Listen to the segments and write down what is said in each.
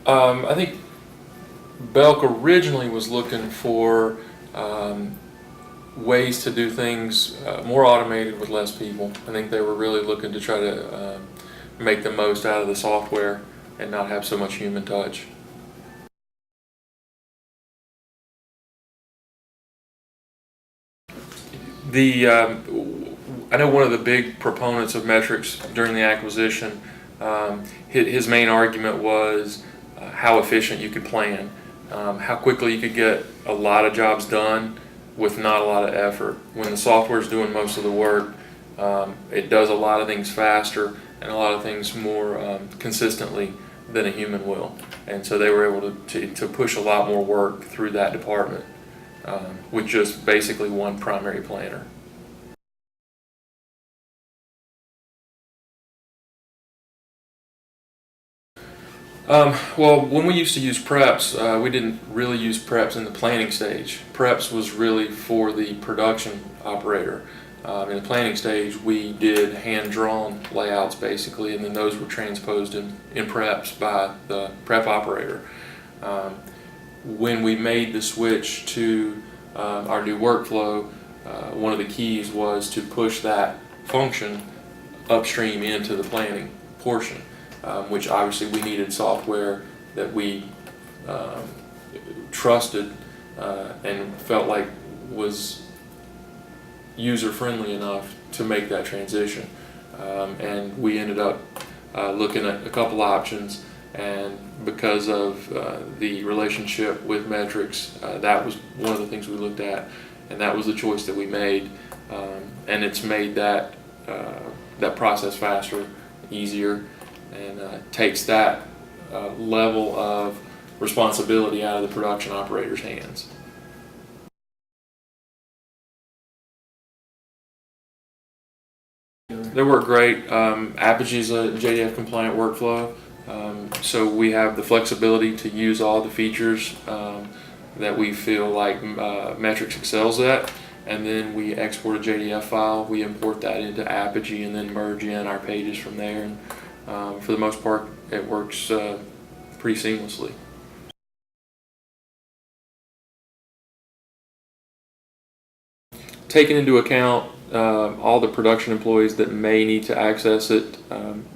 I think Belk originally was looking for ways to do things more automated with less people. I think they were really looking to try to make the most out of the software and not have so much human touch. I know one of the big proponents of Metrix during the acquisition, his main argument was how efficient you could plan, how quickly you could get a lot of jobs done with not a lot of effort. When the software is doing most of the work, it does a lot of things faster and a lot of things more consistently than a human will. And so they were able to push a lot more work through that department with just basically one primary planner. Well, when we used to use preps, we didn't really use preps in the planning stage. Preps was really for the production operator. In the planning stage, we did hand-drawn layouts basically, and then those were transposed in preps by the prep operator. When we made the switch to our new workflow, one of the keys was to push that function upstream into the planning portion. Which obviously we needed software that we trusted and felt like was user-friendly enough to make that transition. And we ended up looking at a couple options, and because of the relationship with Metrix, that was one of the things we looked at, and that was the choice that we made. And it's made that process faster, easier, and takes that level of responsibility out of the production operator's hands. They work great. Apogee is a JDF compliant workflow, so we have the flexibility to use all the features that we feel like Metrix excels at, and then we export a JDF file, we import that into Apogee, and then merge in our pages from there. And, for the most part, it works pretty seamlessly. Taking into account all the production employees that may need to access it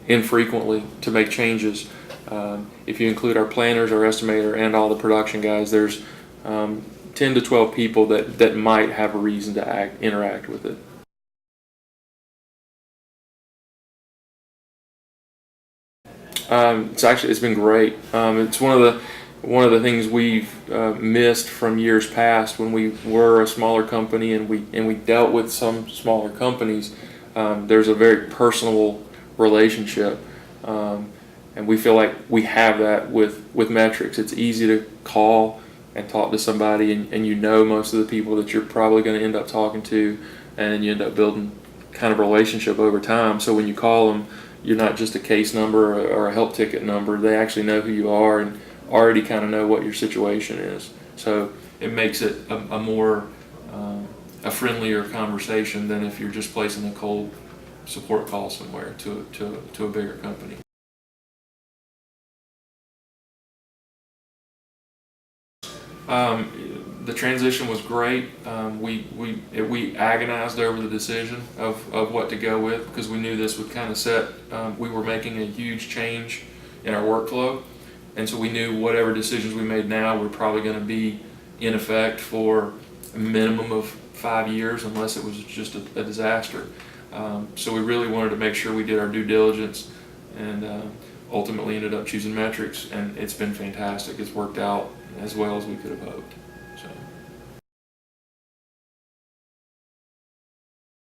infrequently to make changes, if you include our planners, our estimator, and all the production guys, there's 10 to 12 people that might have a reason to interact with it. It's been great. It's one of the things we've missed from years past when we were a smaller company and we dealt with some smaller companies. There's a very personal relationship, and we feel like we have that with Metrix. It's easy to call and talk to somebody, and you know most of the people that you're probably going to end up talking to, and you end up building kind of a relationship over time. So when you call them, you're not just a case number or a help ticket number. They actually know who you are and already kind of know what your situation is. So it makes it a more a friendlier conversation than if you're just placing a cold support call somewhere to a bigger company. The transition was great. We agonized over the decision of what to go with, because we knew this would kind of set, we were making a huge change in our workflow, and so we knew whatever decisions we made now were probably going to be in effect for a minimum of 5 years unless it was just a disaster. So we really wanted to make sure we did our due diligence, and ultimately ended up choosing Metrix, and it's been fantastic. It's worked out as well as we could have hoped.